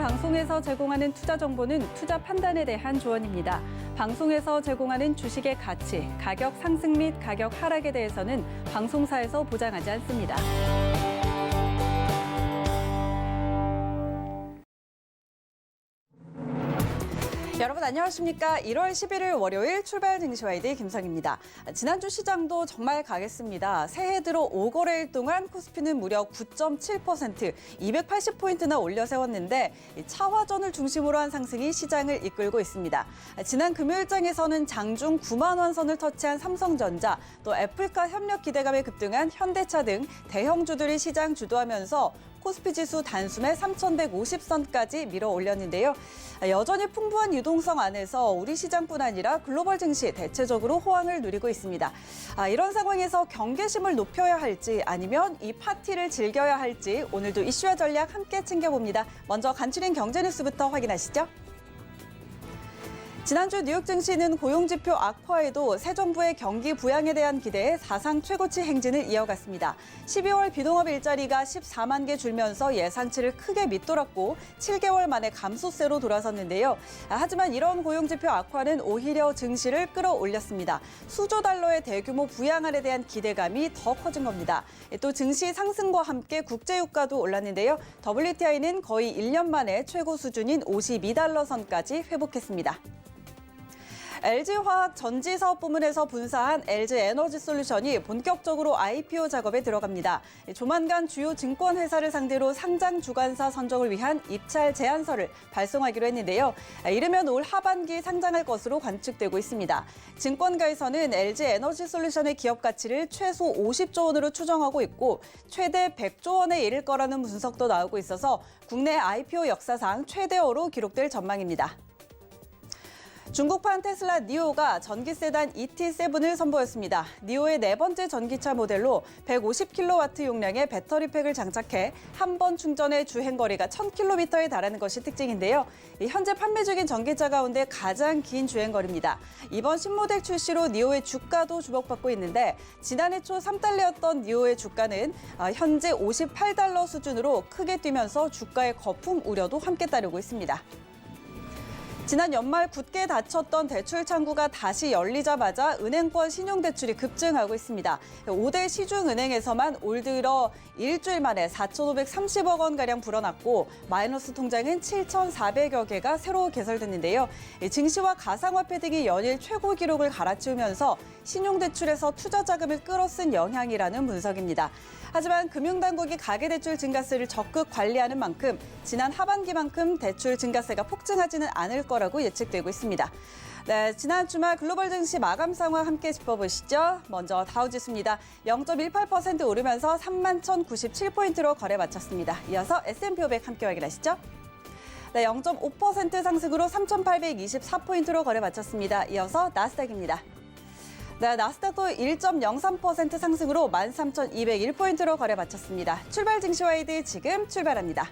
방송에서 제공하는 투자 정보는 투자 판단에 대한 조언입니다. 방송에서 제공하는 주식의 가치, 가격 상승 및 가격 하락에 대해서는 방송사에서 보장하지 않습니다. 여러분 안녕하십니까? 1월 11일 월요일 출발 증시와이드 김성입니다. 지난주 시장도 정말 강했습니다. 새해 들어 5거래일 동안 코스피는 무려 9.7%, 280포인트나 올려 세웠는데 차화전을 중심으로 한 상승이 시장을 이끌고 있습니다. 지난 금요일장에서는 장중 9만 원 선을 터치한 삼성전자, 또 애플과 협력 기대감에 급등한 현대차 등 대형주들이 시장 주도하면서 코스피 지수 단숨에 3,150선까지 밀어 올렸는데요. 여전히 풍부한 유동성 안에서 우리 시장뿐 아니라 글로벌 증시 대체적으로 호황을 누리고 있습니다. 이런 상황에서 경계심을 높여야 할지 아니면 이 파티를 즐겨야 할지 오늘도 이슈와 전략 함께 챙겨봅니다. 먼저 간추린 경제뉴스부터 확인하시죠. 지난주 뉴욕 증시는 고용지표 악화에도 새 정부의 경기 부양에 대한 기대에 사상 최고치 행진을 이어갔습니다. 12월 비농업 일자리가 14만 개 줄면서 예상치를 크게 밑돌았고 7개월 만에 감소세로 돌아섰는데요. 하지만 이런 고용지표 악화는 오히려 증시를 끌어올렸습니다. 수조 달러의 대규모 부양안에 대한 기대감이 더 커진 겁니다. 또 증시 상승과 함께 국제유가도 올랐는데요. WTI는 거의 1년 만에 최고 수준인 52달러 선까지 회복했습니다. LG화학 전지사업 부문에서 분사한 LG에너지솔루션이 본격적으로 IPO 작업에 들어갑니다. 조만간 주요 증권회사를 상대로 상장 주관사 선정을 위한 입찰 제안서를 발송하기로 했는데요. 이르면 올 하반기 상장할 것으로 관측되고 있습니다. 증권가에서는 LG에너지솔루션의 기업 가치를 최소 50조 원으로 추정하고 있고 최대 100조 원에 이를 거라는 분석도 나오고 있어서 국내 IPO 역사상 최대어로 기록될 전망입니다. 중국판 테슬라 니오가 전기 세단 ET7을 선보였습니다. 니오의 네 번째 전기차 모델로 150kW 용량의 배터리팩을 장착해 한 번 충전의 주행거리가 1000km에 달하는 것이 특징인데요. 현재 판매 중인 전기차 가운데 가장 긴 주행거리입니다. 이번 신모델 출시로 니오의 주가도 주목받고 있는데 지난해 초 3달러였던 니오의 주가는 현재 58달러 수준으로 크게 뛰면서 주가의 거품 우려도 함께 따르고 있습니다. 지난 연말 굳게 닫혔던 대출 창구가 다시 열리자마자 은행권 신용대출이 급증하고 있습니다. 5대 시중은행에서만 올 들어 일주일 만에 4,530억 원가량 불어났고 마이너스 통장은 7,400여 개가 새로 개설됐는데요. 증시와 가상화폐 등이 연일 최고 기록을 갈아치우면서 신용대출에서 투자 자금을 끌어쓴 영향이라는 분석입니다. 하지만 금융당국이 가계대출 증가세를 적극 관리하는 만큼 지난 하반기만큼 대출 증가세가 폭증하지는 않을 거라고 예측되고 있습니다. 네, 지난 주말 글로벌 증시 마감 상황 함께 짚어보시죠. 먼저 다우지수입니다. 0.18% 오르면서 31,097포인트로 거래 마쳤습니다. 이어서 S&P 500 함께 확인하시죠. 네, 0.5% 상승으로 3,824포인트로 거래 마쳤습니다. 이어서 나스닥입니다. 네, 나스닥도 1.03% 상승으로 13,201포인트로 거래 마쳤습니다. 출발 증시와이드 지금 출발합니다.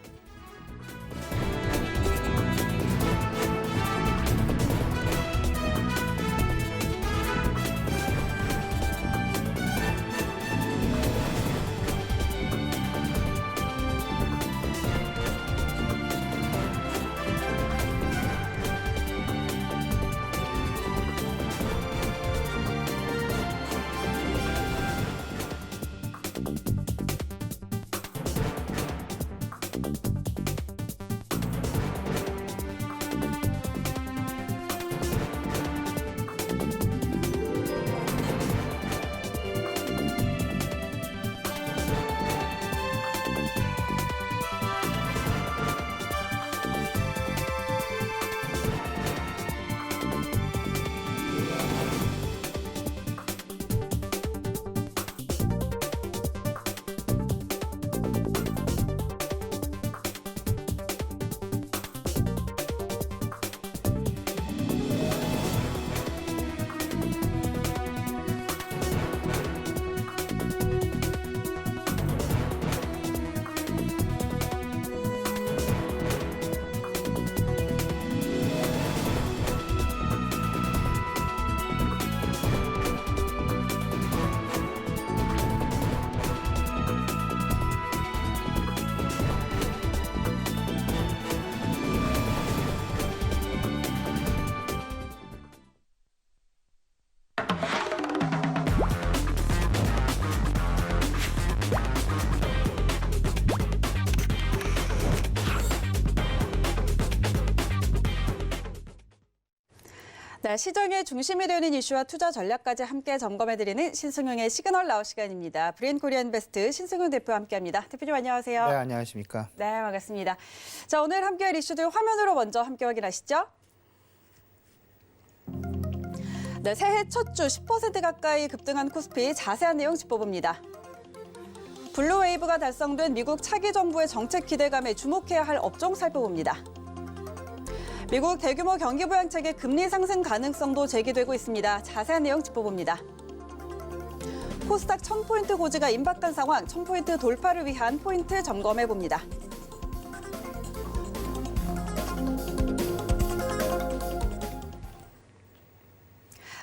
네, 시장의 중심이 되는 이슈와 투자 전략까지 함께 점검해드리는 신승용의 시그널 나우 시간입니다. 브리엔코리아인베스트 신승용 대표와 함께합니다. 대표님 안녕하세요. 네, 안녕하십니까. 네, 반갑습니다. 자, 오늘 함께할 이슈들 화면으로 먼저 함께 확인하시죠. 네, 새해 첫 주 10% 가까이 급등한 코스피 자세한 내용 짚어봅니다. 블루웨이브가 달성된 미국 차기 정부의 정책 기대감에 주목해야 할 업종 살펴봅니다. 미국 대규모 경기 부양책의 금리 상승 가능성도 제기되고 있습니다. 자세한 내용 짚어봅니다. 코스닥 1000포인트 고지가 임박한 상황, 1000포인트 돌파를 위한 포인트 점검해봅니다.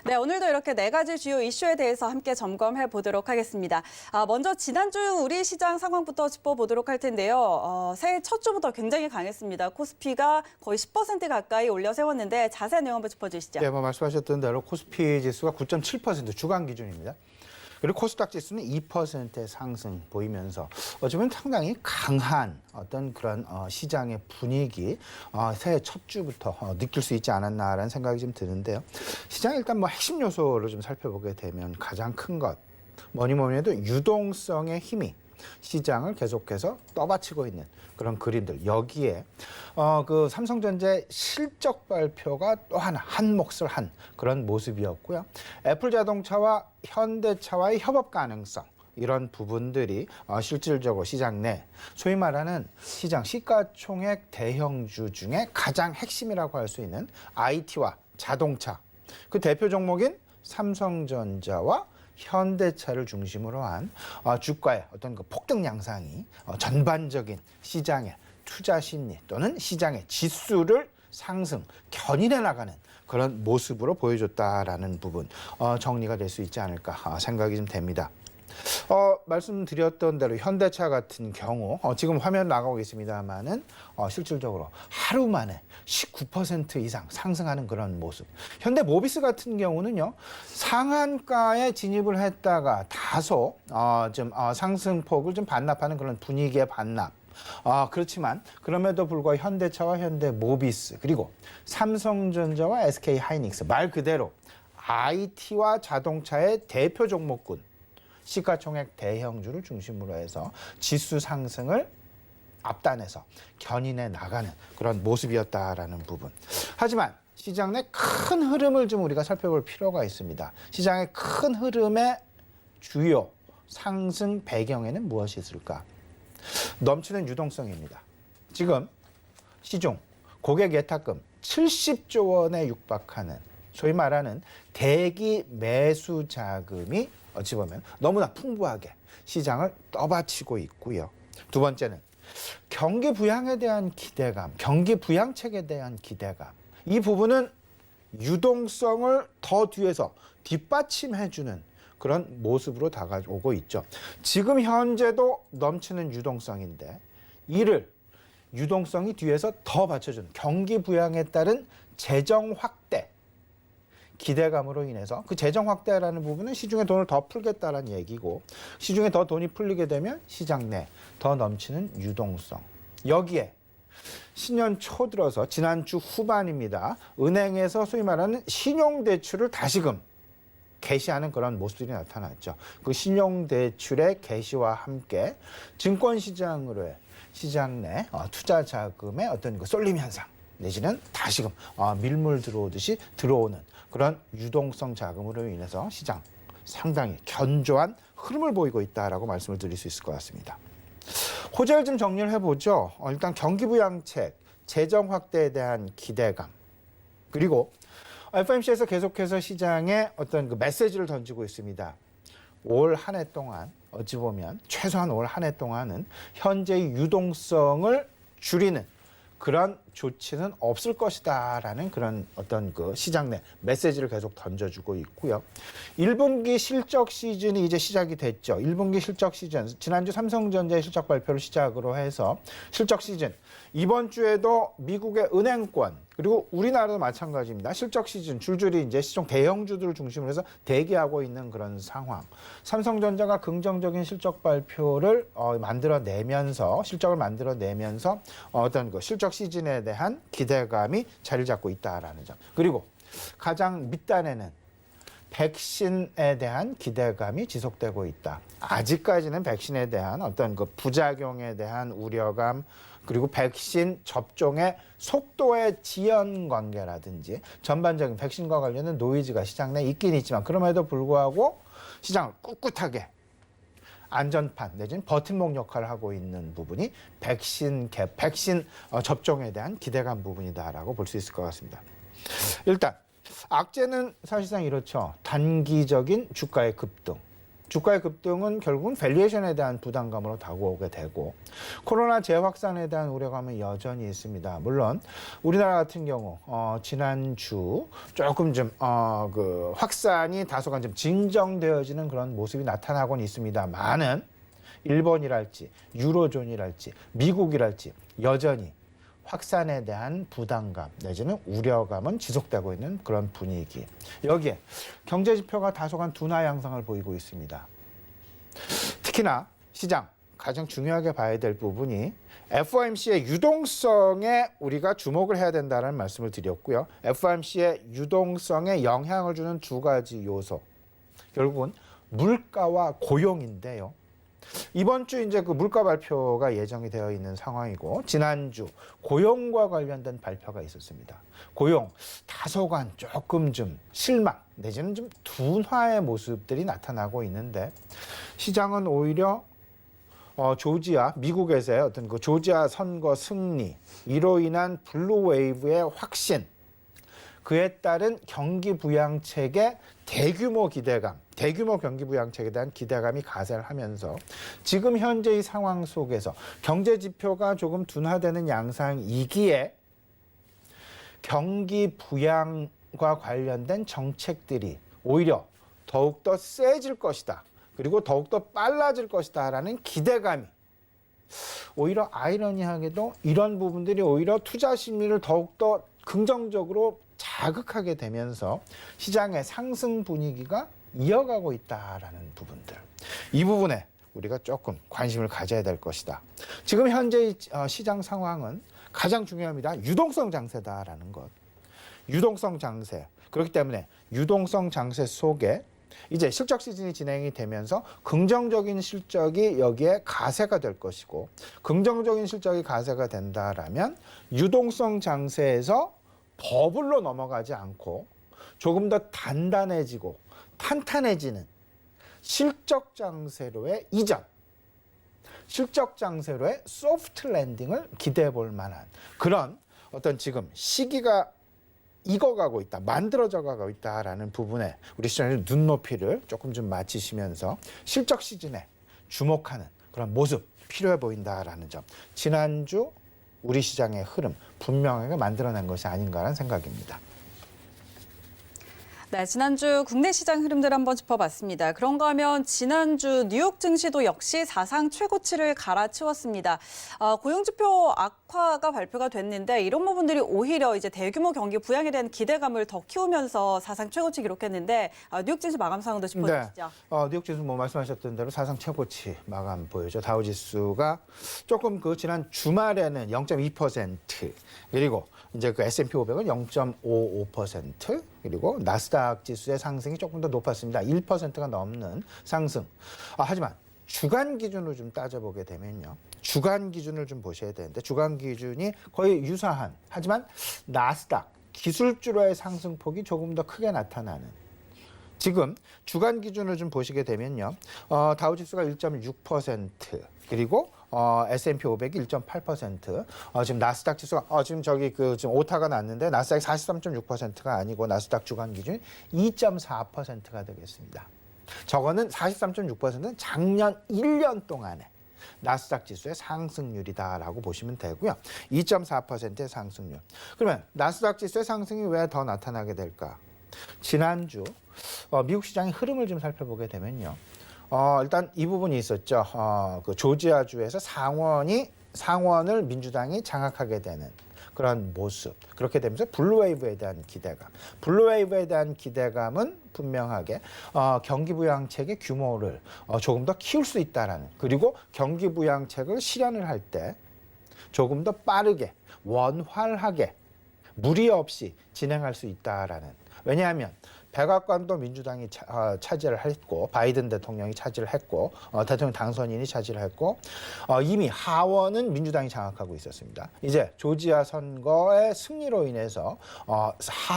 네, 오늘도 이렇게 네 가지 주요 이슈에 대해서 함께 점검해 보도록 하겠습니다. 먼저 지난주 우리 시장 상황부터 짚어보도록 할 텐데요. 새해 첫 주부터 굉장히 강했습니다. 코스피가 거의 10% 가까이 올려 세웠는데 자세한 내용 한번 짚어주시죠. 네, 말씀하셨던 대로 코스피 지수가 9.7% 주간 기준입니다. 그리고 코스닥 지수는 2%의 상승 보이면서 어쩌면 상당히 강한 어떤 그런 시장의 분위기 새해 첫 주부터 느낄 수 있지 않았나라는 생각이 좀 드는데요. 시장 일단 핵심 요소를 좀 살펴보게 되면 가장 큰 것 뭐니 해도 유동성의 힘이 시장을 계속해서 떠받치고 있는 그런 그림들. 여기에 그 삼성전자의 실적 발표가 또 하나 한 몫을 한 그런 모습이었고요. 애플 자동차와 현대차와의 협업 가능성. 이런 부분들이 실질적으로 시장 내 소위 말하는 시장 시가총액 대형주 중에 가장 핵심이라고 할 수 있는 IT와 자동차. 그 대표 종목인 삼성전자와 현대차를 중심으로 한 주가의 어떤 그 폭등 양상이 전반적인 시장의 투자 심리 또는 시장의 지수를 상승, 견인해 나가는 그런 모습으로 보여줬다라는 부분 정리가 될 수 있지 않을까 생각이 좀 됩니다. 말씀드렸던 대로 현대차 같은 경우 지금 화면 나가고 계십니다만은 실질적으로 하루 만에 19% 이상 상승하는 그런 모습. 현대모비스 같은 경우는요 상한가에 진입을 했다가 다소 좀 상승폭을 좀 반납하는 그런 분위기의 반납. 그렇지만 그럼에도 불구하고 현대차와 현대모비스 그리고 삼성전자와 SK하이닉스 말 그대로 IT와 자동차의 대표 종목군 시가총액 대형주를 중심으로 해서 지수 상승을 앞단에서 견인해 나가는 그런 모습이었다라는 부분. 하지만 시장 내 큰 흐름을 좀 우리가 살펴볼 필요가 있습니다. 시장의 큰 흐름의 주요 상승 배경에는 무엇이 있을까? 넘치는 유동성입니다. 지금 시중 고객 예탁금 70조 원에 육박하는 소위 말하는 대기 매수 자금이 어찌 보면 너무나 풍부하게 시장을 떠받치고 있고요. 두 번째는 경기 부양에 대한 기대감, 경기 부양책에 대한 기대감. 이 부분은 유동성을 더 뒤에서 뒷받침해주는 그런 모습으로 다가오고 있죠. 지금 현재도 넘치는 유동성인데 이를 유동성이 뒤에서 더 받쳐주는 경기 부양에 따른 재정 확대. 기대감으로 인해서 그 재정 확대라는 부분은 시중에 돈을 더 풀겠다라는 얘기고 시중에 더 돈이 풀리게 되면 시장 내 더 넘치는 유동성. 여기에 신년 초 들어서 지난주 후반입니다. 은행에서 소위 말하는 신용대출을 다시금 개시하는 그런 모습들이 나타났죠. 그 신용대출의 개시와 함께 증권시장으로의 시장 내 투자 자금의 어떤 그 쏠림 현상 내지는 다시금 밀물 들어오듯이 들어오는 그런 유동성 자금으로 인해서 시장 상당히 견조한 흐름을 보이고 있다라고 말씀을 드릴 수 있을 것 같습니다. 호재를 좀 정리를 해보죠. 일단 경기 부양책, 재정 확대에 대한 기대감, 그리고 FOMC에서 계속해서 시장에 어떤 그 메시지를 던지고 있습니다. 올 한 해 동안 어찌 보면 최소한 올 한 해 동안은 현재의 유동성을 줄이는 그런 조치는 없을 것이다라는 그런 어떤 그 시장 내 메시지를 계속 던져주고 있고요. 1분기 실적 시즌이 이제 시작이 됐죠. 1분기 실적 시즌, 지난주 삼성전자의 실적 발표를 시작으로 해서 실적 시즌, 이번 주에도 미국의 은행권, 그리고 우리나라도 마찬가지입니다. 실적 시즌 줄줄이 이제 시총 대형주들을 중심으로 해서 대기하고 있는 그런 상황. 삼성전자가 긍정적인 실적 발표를 만들어내면서 실적을 만들어내면서 어떤 그 실적 시즌에 대한 기대감이 자리를 잡고 있다라는 점. 그리고 가장 밑단에는 백신에 대한 기대감이 지속되고 있다. 아직까지는 백신에 대한 어떤 그 부작용에 대한 우려감, 그리고 백신 접종의 속도의 지연 관계라든지 전반적인 백신과 관련된 노이즈가 시장 내에 있긴 있지만, 그럼에도 불구하고 시장을 꿋꿋하게 안전판 내지는 버팀목 역할을 하고 있는 부분이 백신 접종에 대한 기대감 부분이다라고 볼 수 있을 것 같습니다. 일단 악재는 사실상 이렇죠. 단기적인 주가의 급등. 주가의 급등은 결국은 밸류에이션에 대한 부담감으로 다가오게 되고, 코로나 재확산에 대한 우려감은 여전히 있습니다. 물론 우리나라 같은 경우 지난주 조금 좀 그 확산이 다소간 좀 진정되어지는 그런 모습이 나타나곤 있습니다만은, 일본이랄지 유로존이랄지 미국이랄지 여전히 확산에 대한 부담감 내지는 우려감은 지속되고 있는 그런 분위기. 여기에 경제 지표가 다소간 둔화 양상을 보이고 있습니다. 특히나 시장 가장 중요하게 봐야 될 부분이 FOMC의 유동성에 우리가 주목을 해야 된다는 말씀을 드렸고요. FOMC의 유동성에 영향을 주는 두 가지 요소. 결국은 물가와 고용인데요. 이번 주 이제 그 물가 발표가 예정이 되어 있는 상황이고, 지난주 고용과 관련된 발표가 있었습니다. 고용 다소간 조금 좀 실망 내지는 좀 둔화의 모습들이 나타나고 있는데, 시장은 오히려 조지아, 미국에서의 어떤 그 조지아 선거 승리, 이로 인한 블루 웨이브의 확신, 그에 따른 경기 부양책의 대규모 경기 부양책에 대한 기대감이 가세를 하면서 지금 현재의 상황 속에서 경제 지표가 조금 둔화되는 양상이기에 경기 부양과 관련된 정책들이 오히려 더욱더 세질 것이다. 그리고 더욱더 빨라질 것이다라는 기대감이, 오히려 아이러니하게도 이런 부분들이 오히려 투자 심리를 더욱더 긍정적으로 자극하게 되면서 시장의 상승 분위기가 이어가고 있다라는 부분들, 이 부분에 우리가 조금 관심을 가져야 될 것이다. 지금 현재의 시장 상황은 가장 중요합니다. 유동성 장세다라는 것. 유동성 장세. 그렇기 때문에 유동성 장세 속에 이제 실적 시즌이 진행이 되면서 긍정적인 실적이 여기에 가세가 될 것이고, 긍정적인 실적이 가세가 된다라면 유동성 장세에서 버블로 넘어가지 않고 조금 더 단단해지고 탄탄해지는 실적 장세로의 이전, 실적 장세로의 소프트 랜딩을 기대해 볼 만한 그런 어떤 지금 시기가 익어가고 있다, 만들어져 가고 있다라는 부분에 우리 시장의 눈높이를 조금 좀 맞추시면서 실적 시즌에 주목하는 그런 모습 필요해 보인다라는 점, 지난주 우리 시장의 흐름 분명하게 만들어낸 것이 아닌가라는 생각입니다. 네, 지난주 국내 시장 흐름들 한번 짚어봤습니다. 그런가 하면 지난주 뉴욕 증시도 역시 사상 최고치를 갈아치웠습니다. 고용지표 악화가 발표가 됐는데, 이런 부분들이 오히려 이제 대규모 경기 부양에 대한 기대감을 더 키우면서 사상 최고치 기록했는데, 뉴욕 증시 마감 상황도 짚어주시죠. 네, 뉴욕 지수 말씀하셨던 대로 사상 최고치 마감 보여죠. 다우지수가 조금 그 지난 주말에는 0.2%, 그리고 이제 그 S&P 500은 0.55%, 그리고 나스닥 지수의 상승이 조금 더 높았습니다. 1%가 넘는 상승. 하지만 주간 기준으로 좀 따져보게 되면요, 주간 기준을 좀 보셔야 되는데, 주간 기준이 거의 유사한, 하지만 나스닥 기술주로의 상승폭이 조금 더 크게 나타나는, 지금 주간 기준을 좀 보시게 되면요, 다우지수가 1.6%, 그리고 S&P 500이 1.8%, 지금 나스닥 지수가 지금 지금 오타가 났는데 나스닥이 43.6%가 아니고 나스닥 주간 기준이 2.4%가 되겠습니다. 저거는 43.6%는 작년 1년 동안에 나스닥 지수의 상승률이다라고 보시면 되고요. 2.4%의 상승률. 그러면 나스닥 지수의 상승이 왜 더 나타나게 될까? 지난주 미국 시장의 흐름을 좀 살펴보게 되면요, 일단 이 부분이 있었죠. 그 조지아주에서 상원을 민주당이 장악하게 되는 그런 모습. 그렇게 되면서 블루웨이브에 대한 기대감. 블루웨이브에 대한 기대감은 분명하게 경기부양책의 규모를 조금 더 키울 수 있다라는, 그리고 경기부양책을 실현을 할 때 조금 더 빠르게 원활하게 무리 없이 진행할 수 있다라는. 왜냐하면 백악관도 민주당이 차지를 했고 바이든 대통령이 차지를 했고 대통령 당선인이 차지를 했고 이미 하원은 민주당이 장악하고 있었습니다. 이제 조지아 선거의 승리로 인해서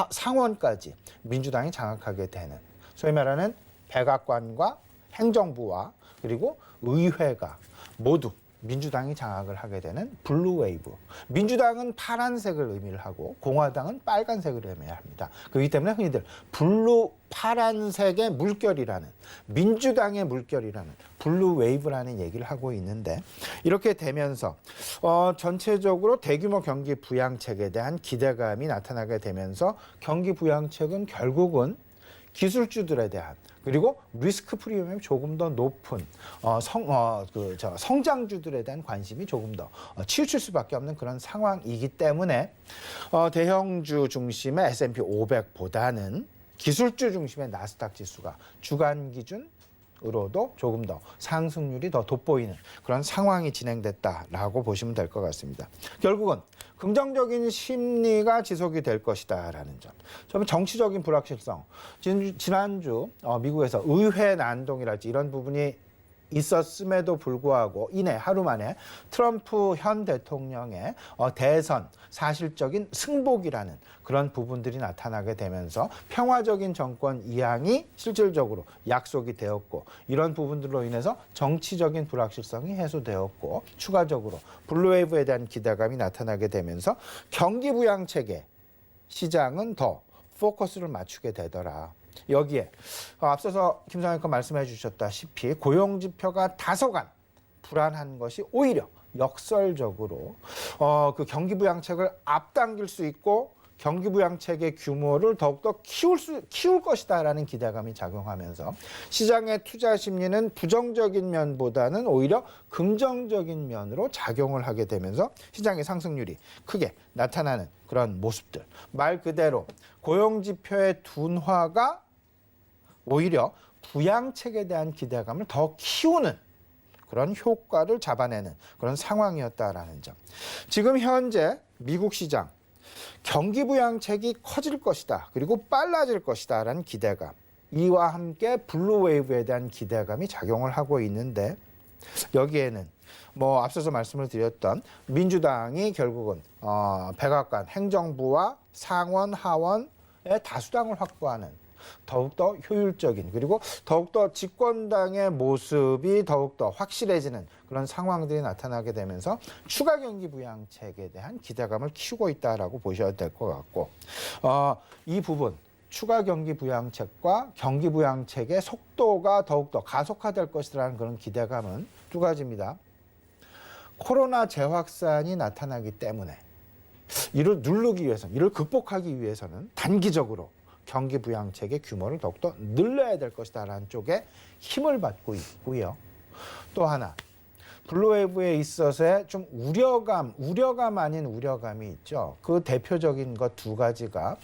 상원까지 민주당이 장악하게 되는 소위 말하는 백악관과 행정부와 그리고 의회가 모두 민주당이 장악을 하게 되는 블루 웨이브. 민주당은 파란색을 의미를 하고 공화당은 빨간색을 의미합니다. 그렇기 때문에 흔히들 블루 파란색의 물결이라는 민주당의 물결이라는 블루 웨이브라는 얘기를 하고 있는데 이렇게 되면서 전체적으로 대규모 경기 부양책에 대한 기대감이 나타나게 되면서 경기 부양책은 결국은 기술주들에 대한 그리고 리스크 프리미엄이 조금 더 높은 성장주들에 대한 관심이 조금 더 치우칠 수밖에 없는 그런 상황이기 때문에 대형주 중심의 S&P 500보다는 기술주 중심의 나스닥 지수가 주간 기준으로도 조금 더 상승률이 더 돋보이는 그런 상황이 진행됐다라고 보시면 될 것 같습니다. 결국은 긍정적인 심리가 지속이 될 것이다라는 점. 좀 정치적인 불확실성. 지난주 미국에서 의회 난동이랄지 이런 부분이 있었음에도 불구하고 이내 하루 만에 트럼프 현 대통령의 대선 사실적인 승복이라는 그런 부분들이 나타나게 되면서 평화적인 정권 이항이 실질적으로 약속이 되었고 이런 부분들로 인해서 정치적인 불확실성이 해소되었고 추가적으로 블루웨이브에 대한 기대감이 나타나게 되면서 경기 부양책에 시장은 더 포커스를 맞추게 되더라. 여기에 앞서서 김상현 건 말씀해 주셨다시피 고용지표가 다소간 불안한 것이 오히려 역설적으로 그 경기부양책을 앞당길 수 있고 경기부양책의 규모를 더욱더 키울 것이다라는 기대감이 작용하면서 시장의 투자 심리는 부정적인 면보다는 오히려 긍정적인 면으로 작용을 하게 되면서 시장의 상승률이 크게 나타나는 그런 모습들. 말 그대로 고용지표의 둔화가 오히려 부양책에 대한 기대감을 더 키우는 그런 효과를 잡아내는 그런 상황이었다라는 점. 지금 현재 미국 시장 경기 부양책이 커질 것이다. 그리고 빨라질 것이다라는 기대감. 이와 함께 블루 웨이브에 대한 기대감이 작용을 하고 있는데 여기에는 앞서서 말씀을 드렸던 민주당이 결국은 백악관 행정부와 상원 하원의 다수당을 확보하는 더욱더 효율적인 그리고 더욱더 집권당의 모습이 더욱더 확실해지는 그런 상황들이 나타나게 되면서 추가 경기 부양책에 대한 기대감을 키우고 있다라고 보셔야 될 것 같고 이 부분 추가 경기 부양책과 경기 부양책의 속도가 더욱더 가속화될 것이라는 그런 기대감은 두 가지입니다. 코로나 재확산이 나타나기 때문에 이를 누르기 위해서는 이를 극복하기 위해서는 단기적으로 경기 부양책의 규모를 더욱더 늘려야 될 것이다라는 쪽에 힘을 받고 있고요. 또 하나 블루웨이브에 있어서의 좀 우려감 아닌 우려감이 있죠. 그 대표적인 것 두 가지가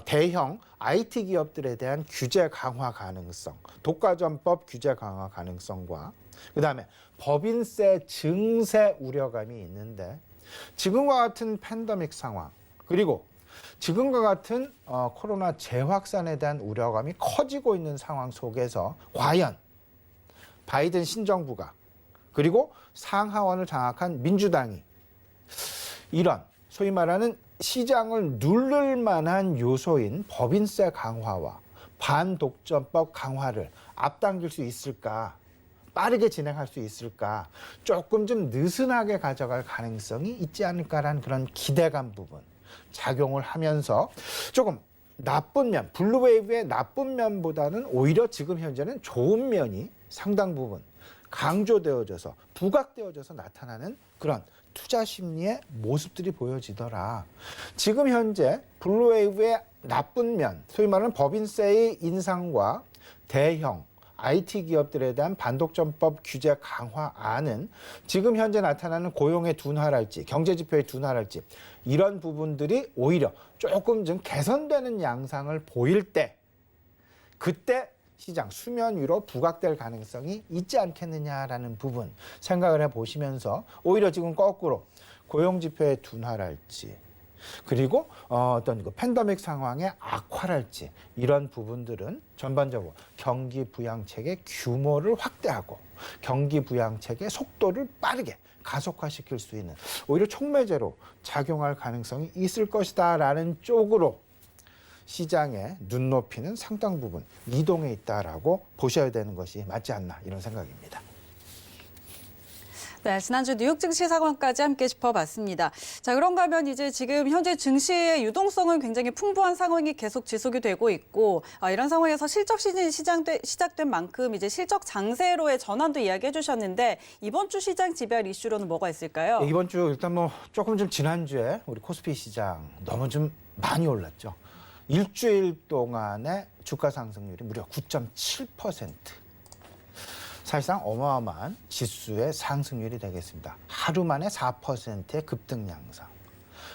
대형 IT 기업들에 대한 규제 강화 가능성, 독과점법 규제 강화 가능성과 그다음에 법인세 증세 우려감이 있는데 지금과 같은 팬데믹 상황 그리고 지금과 같은 코로나 재확산에 대한 우려감이 커지고 있는 상황 속에서 과연 바이든 신정부가 그리고 상하원을 장악한 민주당이 이런 소위 말하는 시장을 누를 만한 요소인 법인세 강화와 반독점법 강화를 앞당길 수 있을까? 빠르게 진행할 수 있을까? 조금 좀 느슨하게 가져갈 가능성이 있지 않을까라는 그런 기대감 부분 작용을 하면서 조금 나쁜 면, 블루웨이브의 나쁜 면보다는 오히려 지금 현재는 좋은 면이 상당 부분 강조되어져서 부각되어져서 나타나는 그런 투자 심리의 모습들이 보여지더라. 지금 현재 블루웨이브의 나쁜 면, 소위 말하는 법인세의 인상과 대형 IT 기업들에 대한 반독점법 규제 강화안은 지금 현재 나타나는 고용의 둔화랄지 경제지표의 둔화랄지 이런 부분들이 오히려 조금 좀 개선되는 양상을 보일 때 그때 시장 수면 위로 부각될 가능성이 있지 않겠느냐라는 부분 생각을 해보시면서 오히려 지금 거꾸로 고용지표의 둔화랄지 그리고 어떤 그 팬데믹 상황의 악화랄지 이런 부분들은 전반적으로 경기 부양책의 규모를 확대하고 경기 부양책의 속도를 빠르게 가속화시킬 수 있는 오히려 촉매제로 작용할 가능성이 있을 것이다라는 쪽으로 시장의 눈높이는 상당 부분 이동해 있다라고 보셔야 되는 것이 맞지 않나 이런 생각입니다. 네, 지난주 뉴욕 증시 상황까지 함께 짚어봤습니다. 자, 그런가 하면 이제 지금 현재 증시의 유동성은 굉장히 풍부한 상황이 계속 지속이 되고 있고, 이런 상황에서 실적 시즌이 시작된 만큼 이제 실적 장세로의 전환도 이야기해 주셨는데, 이번 주 시장 지별 이슈로는 뭐가 있을까요? 이번 주 일단 뭐 조금 좀 지난주에 우리 코스피 시장 너무 좀 많이 올랐죠. 일주일 동안의 주가 상승률이 무려 9.7%. 사실상 어마어마한 지수의 상승률이 되겠습니다. 하루 만에 4%의 급등 양상.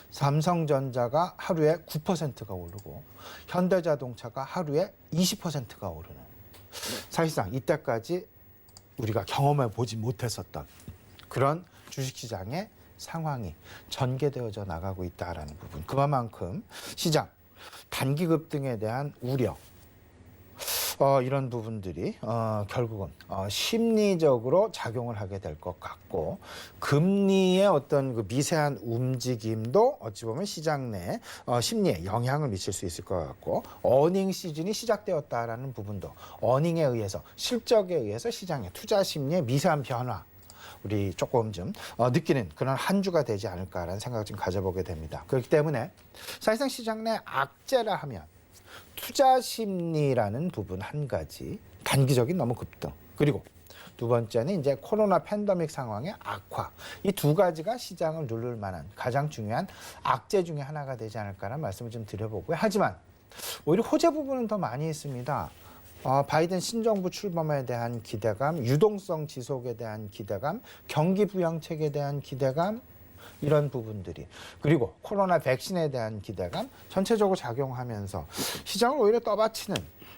삼성전자가 하루에 9%가 오르고 현대자동차가 하루에 20%가 오르는. 사실상 이때까지 우리가 경험해 보지 못했었던 그런 주식시장의 상황이 전개되어져 나가고 있다는 부분. 그만큼 시장 단기 급등에 대한 우려, 이런 부분들이 결국은 심리적으로 작용을 하게 될 것 같고 금리의 어떤 그 미세한 움직임도 어찌 보면 시장 내 심리에 영향을 미칠 수 있을 것 같고 어닝 시즌이 시작되었다라는 부분도 어닝에 의해서 실적에 의해서 시장의 투자 심리의 미세한 변화 우리 조금 좀 느끼는 그런 한 주가 되지 않을까라는 생각을 좀 가져보게 됩니다. 그렇기 때문에 사실상 시장 내 악재라 하면 투자 심리라는 부분 한 가지, 단기적인 너무 급등. 그리고 두 번째는 이제 코로나 팬데믹 상황의 악화. 이 두 가지가 시장을 누를 만한 가장 중요한 악재 중에 하나가 되지 않을까라는 말씀을 좀 드려보고요. 하지만 오히려 호재 부분은 더 많이 있습니다. 바이든 신정부 출범에 대한 기대감, 유동성 지속에 대한 기대감, 경기 부양책에 대한 기대감, 이런 부분들이 그리고 코로나 백신에 대한 기대감 전체적으로 작용하면서 시장을 오히려 떠받치는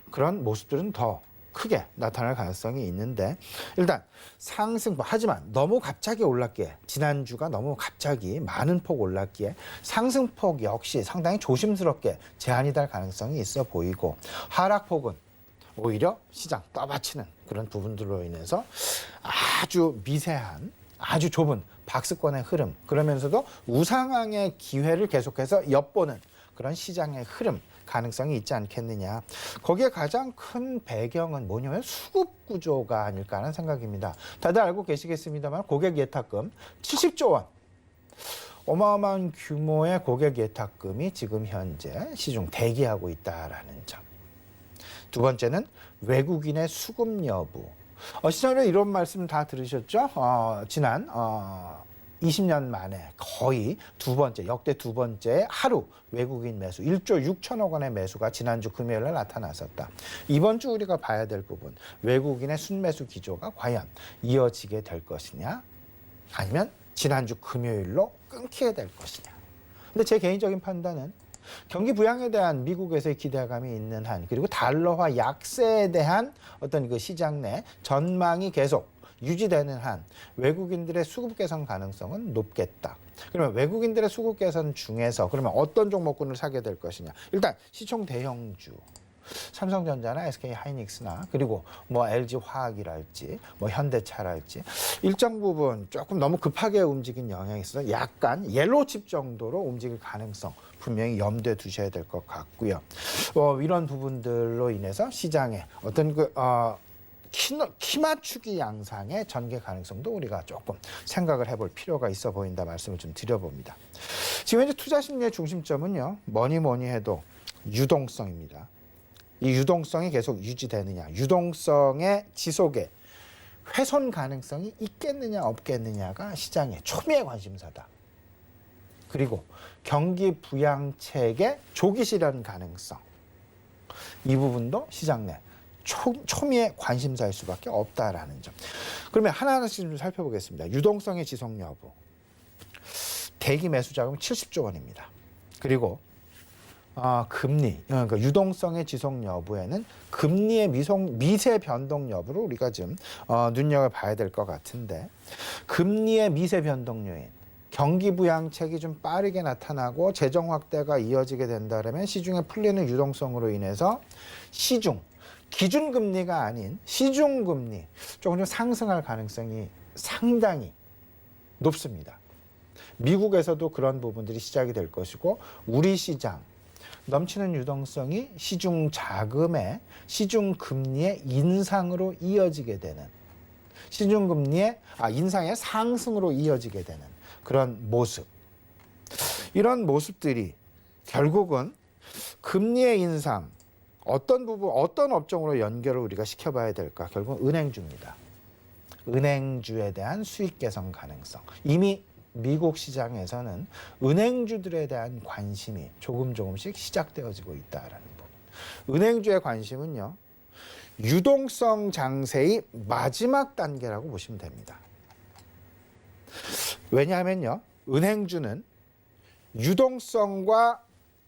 그런 모습들은 더 크게 나타날 가능성이 있는데 일단 상승 하지만 너무 갑자기 올랐기에 지난주가 너무 갑자기 많은 폭 올랐기에 상승폭 역시 상당히 조심스럽게 제한이 될 가능성이 있어 보이고 하락폭은 오히려 시장 떠받치는 그런 부분들로 인해서 아주 미세한 아주 좁은 박스권의 흐름 그러면서도 우상향의 기회를 계속해서 엿보는 그런 시장의 흐름 가능성이 있지 않겠느냐. 거기에 가장 큰 배경은 뭐냐면 수급 구조가 아닐까 하는 생각입니다. 다들 알고 계시겠습니다만 고객 예탁금 70조 원. 어마어마한 규모의 고객 예탁금이 지금 현재 시중 대기하고 있다라는 점. 두 번째는 외국인의 수급 여부. 시장에 이런 말씀 다 들으셨죠? 지난 20년 만에 거의 역대 두 번째 하루 외국인 매수 1조 6천억 원의 매수가 지난주 금요일에 나타났었다. 이번 주 우리가 봐야 될 부분 외국인의 순매수 기조가 과연 이어지게 될 것이냐 아니면 지난주 금요일로 끊기게 될 것이냐. 근데 제 개인적인 판단은 경기 부양에 대한 미국에서의 기대감이 있는 한 그리고 달러화 약세에 대한 어떤 그 시장 내 전망이 계속 유지되는 한 외국인들의 수급 개선 가능성은 높겠다. 그러면 외국인들의 수급 개선 중에서 그러면 어떤 종목군을 사게 될 것이냐. 일단 시총 대형주. 삼성전자나 SK하이닉스나 그리고 뭐 LG화학이랄지 뭐 현대차랄지 일정 부분 조금 너무 급하게 움직인 영향이 있어서 약간 옐로우칩 정도로 움직일 가능성 분명히 염두에 두셔야 될 것 같고요. 이런 부분들로 인해서 시장에 어떤 키 맞추기 양상의 전개 가능성도 우리가 조금 생각을 해볼 필요가 있어 보인다 말씀을 좀 드려봅니다. 지금 현재 투자 심리의 중심점은요. 뭐니 해도 유동성입니다. 이 유동성이 계속 유지되느냐, 유동성의 지속에 훼손 가능성이 있겠느냐 없겠느냐가 시장의 초미의 관심사다. 그리고 경기 부양책의 조기 실현 가능성. 이 부분도 시장 내 초미의 관심사일 수밖에 없다라는 점. 그러면 하나하나씩 좀 살펴보겠습니다. 유동성의 지속 여부. 대기 매수 자금 70조 원입니다. 그리고 금리, 그러니까 유동성의 지속 여부에는 금리의 미세 변동 여부를 우리가 좀 눈여겨봐야 될 것 같은데 금리의 미세 변동 요인, 경기 부양책이 좀 빠르게 나타나고 재정 확대가 이어지게 된다면 시중에 풀리는 유동성으로 인해서 시중, 기준금리가 아닌 시중금리 조금 좀 상승할 가능성이 상당히 높습니다. 미국에서도 그런 부분들이 시작이 될 것이고 우리 시장 넘치는 유동성이 시중 자금의 시중 금리의 인상으로 이어지게 되는 시중 금리의 인상의 상승으로 이어지게 되는 그런 모습. 이런 모습들이 결국은 금리의 인상 어떤 부분 어떤 업종으로 연결을 우리가 시켜봐야 될까? 결국은 은행주입니다. 은행주에 대한 수익 개선 가능성. 이미 미국 시장에서는 은행주들에 대한 관심이 조금씩 시작되어지고 있다라는 부분. 은행주의 관심은요, 유동성 장세의 마지막 단계라고 보시면 됩니다. 왜냐하면요, 은행주는 유동성과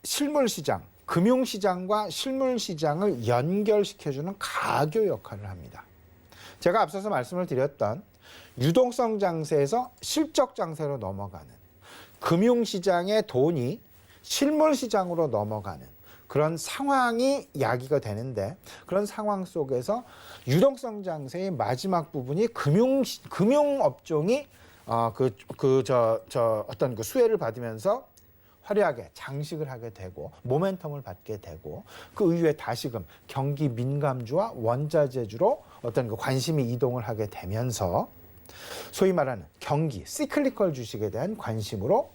실물시장, 금융시장과 실물시장을 연결시켜주는 가교 역할을 합니다. 제가 앞서서 말씀을 드렸던 유동성 장세에서 실적 장세로 넘어가는 금융시장의 돈이 실물시장으로 넘어가는 그런 상황이 야기가 되는데 그런 상황 속에서 유동성 장세의 마지막 부분이 금융업종이 어떤 그 수혜를 받으면서 화려하게 장식을 하게 되고 모멘텀을 받게 되고 그 이후에 다시금 경기 민감주와 원자재주로 어떤 그 관심이 이동을 하게 되면서 소위 말하는 경기 시클리컬 주식에 대한 관심으로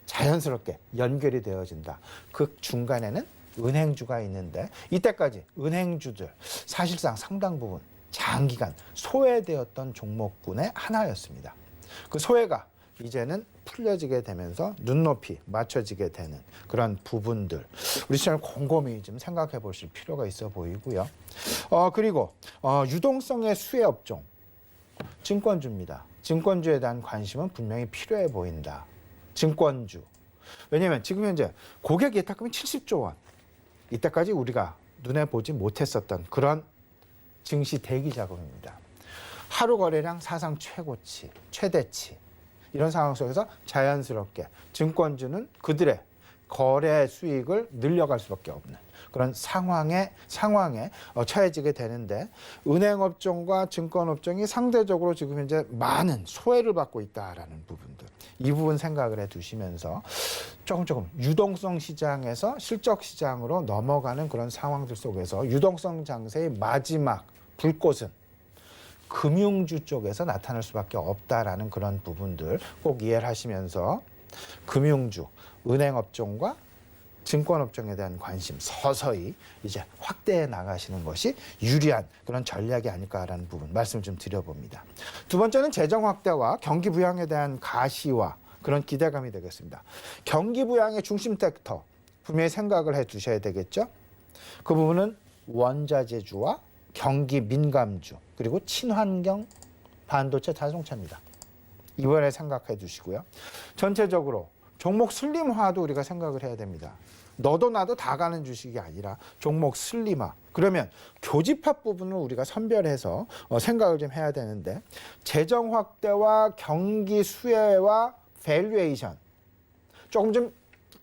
자연스럽게 연결이 되어진다. 그 중간에는 은행주가 있는데 이때까지 은행주들 사실상 상당 부분 장기간 소외되었던 종목군의 하나였습니다. 그 소외가 이제는 풀려지게 되면서 눈높이 맞춰지게 되는 그런 부분들 우리 시장을 곰곰이 좀 생각해 보실 필요가 있어 보이고요. 그리고 유동성의 수혜 업종 증권주입니다. 증권주에 대한 관심은 분명히 필요해 보인다. 증권주. 왜냐하면 지금 현재 고객 예탁금이 70조 원. 이때까지 우리가 눈에 보지 못했었던 그런 증시 대기 자금입니다. 하루 거래량 사상 최고치, 최대치. 이런 상황 속에서 자연스럽게 증권주는 그들의 거래 수익을 늘려갈 수밖에 없는 그런 상황에 처해지게 되는데 은행업종과 증권업종이 상대적으로 지금 현재 많은 소외를 받고 있다라는 부분들 이 부분 생각을 해두시면서 조금 유동성 시장에서 실적 시장으로 넘어가는 그런 상황들 속에서 유동성 장세의 마지막 불꽃은 금융주 쪽에서 나타날 수밖에 없다라는 그런 부분들 꼭 이해를 하시면서 금융주, 은행업종과 증권업종에 대한 관심 서서히 이제 확대해 나가시는 것이 유리한 그런 전략이 아닐까라는 부분 말씀을 좀 드려봅니다. 두 번째는 재정 확대와 경기 부양에 대한 가시와 그런 기대감이 되겠습니다. 경기 부양의 중심 섹터 분명히 생각을 해 두셔야 되겠죠. 그 부분은 원자재주와 경기 민감주 그리고 친환경 반도체 자동차입니다. 이번에 생각해 두시고요. 전체적으로 종목 슬림화도 우리가 생각을 해야 됩니다. 너도 나도 다 가는 주식이 아니라 종목 슬림화. 그러면 교집합 부분을 우리가 선별해서 생각을 좀 해야 되는데 재정 확대와 경기 수혜와 밸류에이션 조금 좀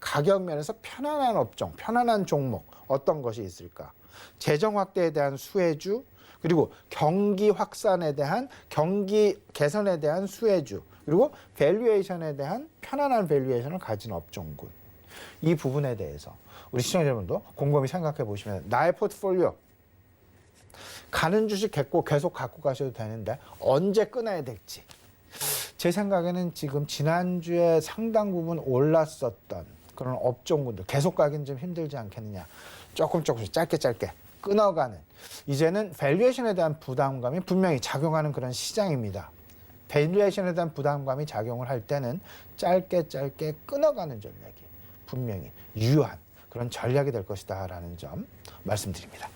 가격 면에서 편안한 업종, 편안한 종목 어떤 것이 있을까? 재정 확대에 대한 수혜주 그리고 경기 확산에 대한 경기 개선에 대한 수혜주 그리고 밸류에이션에 대한 편안한 밸류에이션을 가진 업종군. 이 부분에 대해서 우리 시청자 여러분도 곰곰이 생각해 보시면 나의 포트폴리오 가는 주식 계속 갖고 가셔도 되는데 언제 끊어야 될지 제 생각에는 지금 지난주에 상당 부분 올랐었던 그런 업종군들 계속 가기는 좀 힘들지 않겠느냐. 조금씩 짧게 끊어가는 이제는 밸류에이션에 대한 부담감이 분명히 작용하는 그런 시장입니다. 밸류에이션에 대한 부담감이 작용을 할 때는 짧게 끊어가는 전략이 분명히 유효한 그런 전략이 될 것이다라는 점 말씀드립니다.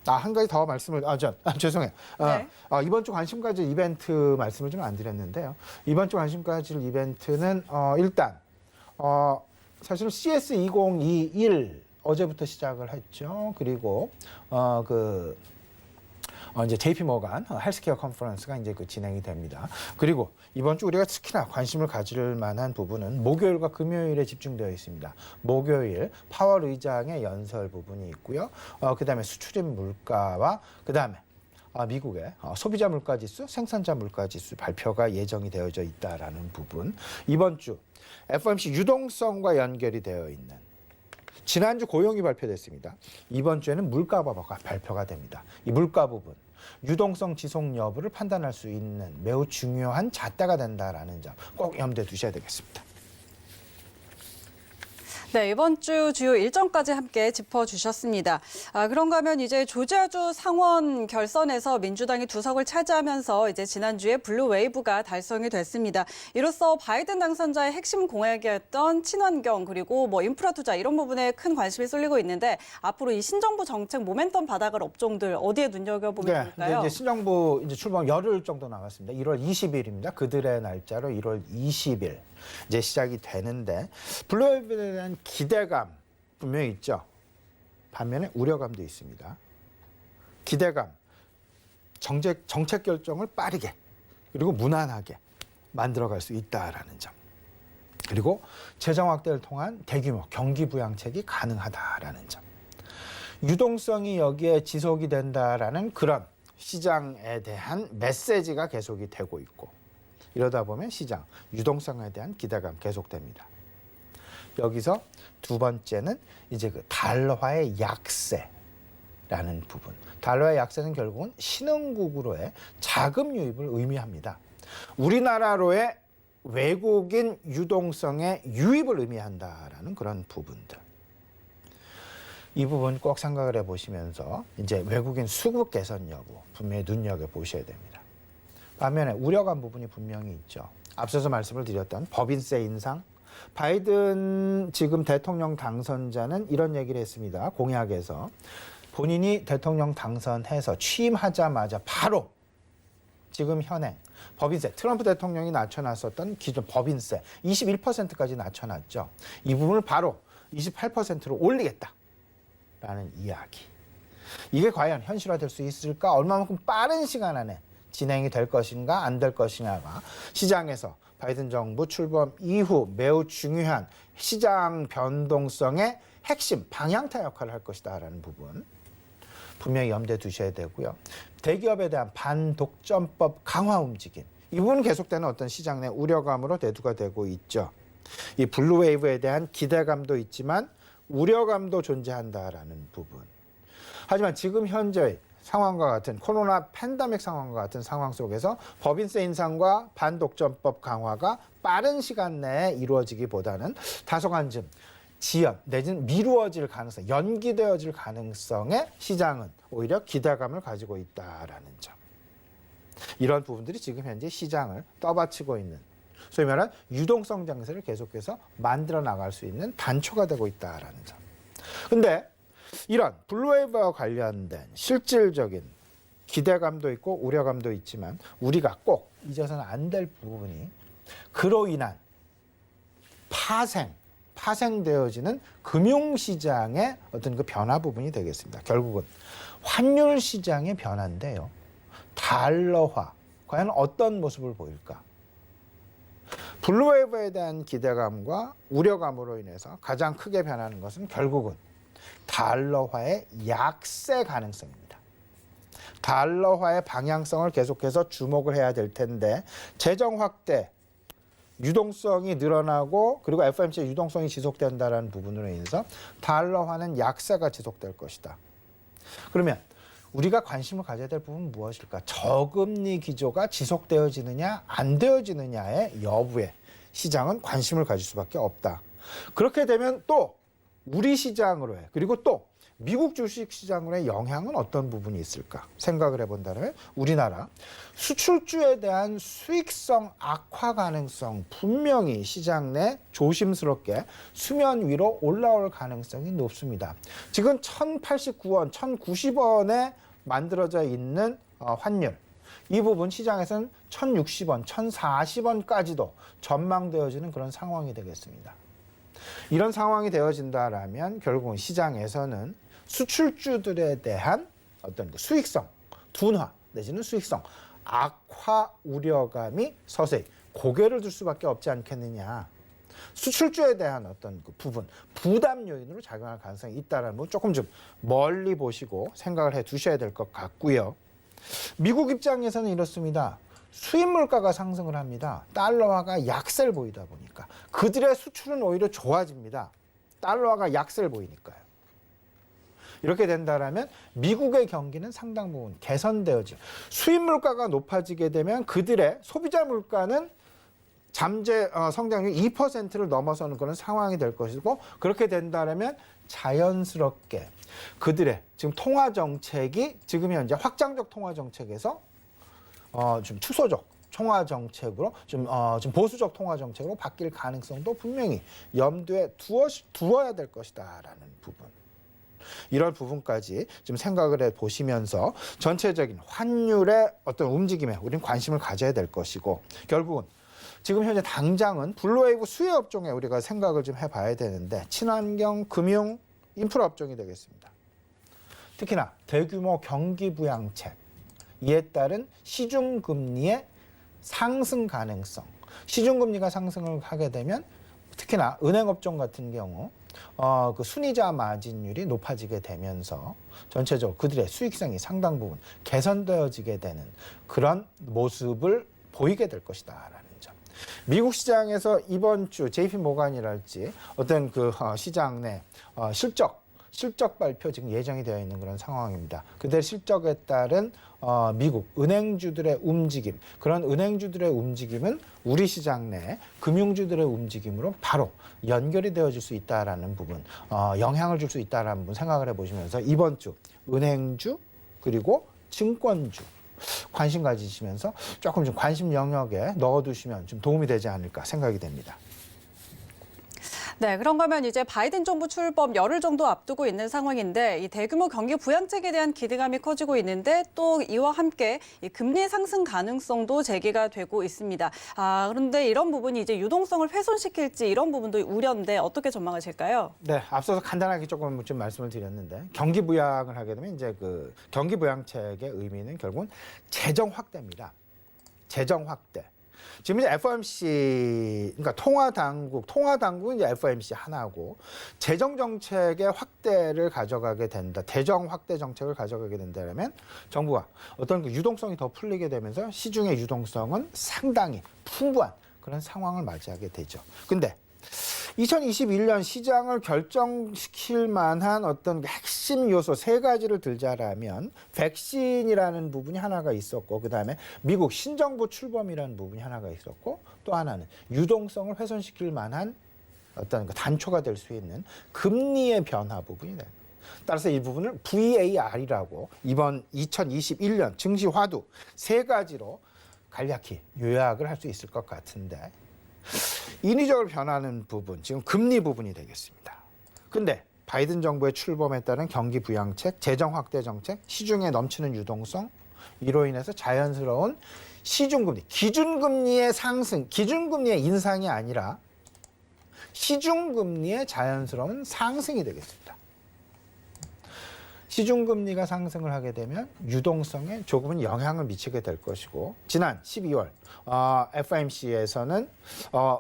한 가지 더 말씀을 죄송해요. 네. 이번 주 관심 가질 이벤트 말씀을 좀 안 드렸는데요. 이번 주 관심 가질 이벤트는 일단 사실 CS2021 어제부터 시작을 했죠. 그리고 이제 JP 모간 헬스케어 컨퍼런스가 이제 진행이 됩니다. 그리고 이번 주 우리가 특히나 관심을 가질 만한 부분은 목요일과 금요일에 집중되어 있습니다. 목요일 파월 의장의 연설 부분이 있고요. 그다음에 수출입 물가와 그다음에 미국의 소비자 물가지수, 생산자 물가지수 발표가 예정이 되어져 있다라는 부분. 이번 주 FOMC 유동성과 연결이 되어 있는 지난주 고용이 발표됐습니다. 이번 주에는 물가가 발표가 됩니다. 이 물가 부분, 유동성 지속 여부를 판단할 수 있는 매우 중요한 잣대가 된다라는 점 꼭 염두에 두셔야 되겠습니다. 네, 이번 주 주요 일정까지 함께 짚어주셨습니다. 그런가 하면 이제 조지아주 상원 결선에서 민주당이 2석을 차지하면서 이제 지난주에 블루 웨이브가 달성이 됐습니다. 이로써 바이든 당선자의 핵심 공약이었던 친환경 그리고 인프라 투자 이런 부분에 큰 관심이 쏠리고 있는데 앞으로 이 신정부 정책 모멘텀 받아갈 업종들 어디에 눈여겨보면 좋을까요? 이제 신정부 이제 출범 열흘 정도 남았습니다. 1월 20일입니다. 그들의 날짜로 1월 20일. 이제 시작이 되는데 블루웨이브에 대한 기대감 분명히 있죠. 반면에 우려감도 있습니다. 기대감, 정책 결정을 빠르게 그리고 무난하게 만들어갈 수 있다라는 점. 그리고 재정 확대를 통한 대규모 경기 부양책이 가능하다라는 점. 유동성이 여기에 지속이 된다라는 그런 시장에 대한 메시지가 계속이 되고 있고 이러다 보면 시장 유동성에 대한 기대감 계속됩니다. 여기서 두 번째는 이제 그 달러화의 약세라는 부분. 달러의 약세는 결국은 신흥국으로의 자금 유입을 의미합니다. 우리나라로의 외국인 유동성의 유입을 의미한다라는 그런 부분들. 이 부분 꼭 생각을 해보시면서 이제 외국인 수급 개선 여부 분명히 눈여겨보셔야 됩니다. 반면에 우려감 부분이 분명히 있죠. 앞서서 말씀을 드렸던 법인세 인상, 바이든 지금 대통령 당선자는 이런 얘기를 했습니다. 공약에서 본인이 대통령 당선해서 취임하자마자 바로 지금 현행 법인세, 트럼프 대통령이 낮춰놨었던 기존 법인세 21%까지 낮춰놨죠. 이 부분을 바로 28%로 올리겠다라는 이야기. 이게 과연 현실화될 수 있을까? 얼마만큼 빠른 시간 안에 진행이 될 것인가 안 될 것이냐가 시장에서 바이든 정부 출범 이후 매우 중요한 시장 변동성의 핵심 방향타 역할을 할 것이다라는 부분 분명히 염두에 두셔야 되고요. 대기업에 대한 반독점법 강화 움직임 이 부분은 계속되는 어떤 시장 내 우려감으로 대두가 되고 있죠. 이 블루웨이브에 대한 기대감도 있지만 우려감도 존재한다라는 부분. 하지만 지금 현재 상황과 같은 코로나 팬데믹 상황과 같은 상황 속에서 법인세 인상과 반독점법 강화가 빠른 시간 내에 이루어지기보다는 다소간쯤 지연 내지는 미루어질 가능성, 연기되어질 가능성에 시장은 오히려 기대감을 가지고 있다라는 점. 이런 부분들이 지금 현재 시장을 떠받치고 있는 소위 말하는 유동성 장세를 계속해서 만들어 나갈 수 있는 단초가 되고 있다라는 점. 근데 이런 블루웨이브와 관련된 실질적인 기대감도 있고 우려감도 있지만 우리가 꼭 잊어서는 안 될 부분이 그로 인한 파생되어지는 금융시장의 어떤 그 변화 부분이 되겠습니다. 결국은 환율 시장의 변화인데요. 달러화, 과연 어떤 모습을 보일까? 블루웨이브에 대한 기대감과 우려감으로 인해서 가장 크게 변하는 것은 결국은 달러화의 약세 가능성입니다. 달러화의 방향성을 계속해서 주목을 해야 될 텐데 재정 확대, 유동성이 늘어나고 그리고 FOMC의 유동성이 지속된다는 부분으로 인해서 달러화는 약세가 지속될 것이다. 그러면 우리가 관심을 가져야 될 부분은 무엇일까? 저금리 기조가 지속되어지느냐 안 되어지느냐의 여부에 시장은 관심을 가질 수밖에 없다. 그렇게 되면 또 우리 시장으로의 그리고 또 미국 주식시장으로의 영향은 어떤 부분이 있을까 생각을 해본다면 우리나라 수출주에 대한 수익성 악화 가능성 분명히 시장 내 조심스럽게 수면 위로 올라올 가능성이 높습니다. 지금 1,089원, 1,090원에 만들어져 있는 환율 이 부분 시장에서는 1,060원, 1,040원까지도 전망되어지는 그런 상황이 되겠습니다. 이런 상황이 되어진다라면 결국은 시장에서는 수출주들에 대한 어떤 수익성, 둔화 내지는 수익성 악화 우려감이 서서히 고개를 들 수밖에 없지 않겠느냐. 수출주에 대한 어떤 그 부분, 부담 요인으로 작용할 가능성이 있다는 건 조금 좀 멀리 보시고 생각을 해 두셔야 될 것 같고요. 미국 입장에서는 이렇습니다. 수입 물가가 상승을 합니다. 달러화가 약세를 보이다 보니까 그들의 수출은 오히려 좋아집니다. 달러화가 약세를 보이니까요. 이렇게 된다면 미국의 경기는 상당 부분 개선되어지죠. 수입 물가가 높아지게 되면 그들의 소비자 물가는 잠재 성장률 2%를 넘어서는 그런 상황이 될 것이고, 그렇게 된다면 자연스럽게 그들의 지금 통화 정책이 지금 현재 확장적 통화 정책에서 좀 축소적 통화 정책으로 좀 보수적 통화 정책으로 바뀔 가능성도 분명히 염두에 두어야 될 것이다라는 부분. 이런 부분까지 좀 생각을 해 보시면서 전체적인 환율의 어떤 움직임에 우리는 관심을 가져야 될 것이고, 결국은 지금 현재 당장은 블루웨이브 수혜 업종에 우리가 생각을 좀 해봐야 되는데, 친환경, 금융, 인프라 업종이 되겠습니다. 특히나 대규모 경기 부양책, 이에 따른 시중금리의 상승 가능성, 시중금리가 상승을 하게 되면 특히나 은행업종 같은 경우 그 순이자 마진율이 높아지게 되면서 전체적으로 그들의 수익성이 상당 부분 개선되어지게 되는 그런 모습을 보이게 될 것이다라는 점. 미국 시장에서 이번 주 JP 모간이랄지 어떤 그 시장 내 실적 발표 지금 예정이 되어 있는 그런 상황입니다. 그들 실적에 따른 미국 은행주들의 움직임, 그런 은행주들의 움직임은 우리 시장 내 금융주들의 움직임으로 바로 연결이 되어질 수 있다라는 부분, 영향을 줄 수 있다라는 부분 생각을 해보시면서 이번 주 은행주 그리고 증권주 관심 가지시면서 조금 좀 관심 영역에 넣어두시면 좀 도움이 되지 않을까 생각이 됩니다. 네, 그런가 하면 이제 바이든 정부 출범 열흘 정도 앞두고 있는 상황인데, 이 대규모 경기 부양책에 대한 기대감이 커지고 있는데, 또 이와 함께 이 금리 상승 가능성도 제기가 되고 있습니다. 그런데 이런 부분이 이제 유동성을 훼손시킬지 이런 부분도 우려인데 어떻게 전망하실까요? 네, 앞서서 간단하게 조금 좀 말씀을 드렸는데, 경기 부양을 하게 되면 이제 그 경기 부양책의 의미는 결국은 재정 확대입니다. 재정 확대. 지금 이제 FOMC, 그러니까 통화당국은 이제 FOMC 하나고, 재정정책의 확대를 가져가게 된다, 재정 확대 정책을 가져가게 된다면 정부가 어떤 그 유동성이 더 풀리게 되면서 시중의 유동성은 상당히 풍부한 그런 상황을 맞이하게 되죠. 근데 2021년 시장을 결정시킬 만한 어떤 핵심 요소 세 가지를 들자라면, 백신이라는 부분이 하나가 있었고, 그다음에 미국 신정부 출범이라는 부분이 하나가 있었고, 또 하나는 유동성을 훼손시킬 만한 어떤 단초가 될 수 있는 금리의 변화 부분이 됩니다. 따라서 이 부분을 VAR이라고 이번 2021년 증시 화두 세 가지로 간략히 요약을 할 수 있을 것 같은데, 인위적으로 변하는 부분, 지금 금리 부분이 되겠습니다. 근데 바이든 정부의 출범에 따른 경기 부양책, 재정 확대 정책, 시중에 넘치는 유동성, 이로 인해서 자연스러운 시중금리, 기준금리의 상승, 기준금리의 인상이 아니라 시중금리의 자연스러운 상승이 되겠습니다. 시중금리가 상승을 하게 되면 유동성에 조금은 영향을 미치게 될 것이고, 지난 12월 FOMC에서는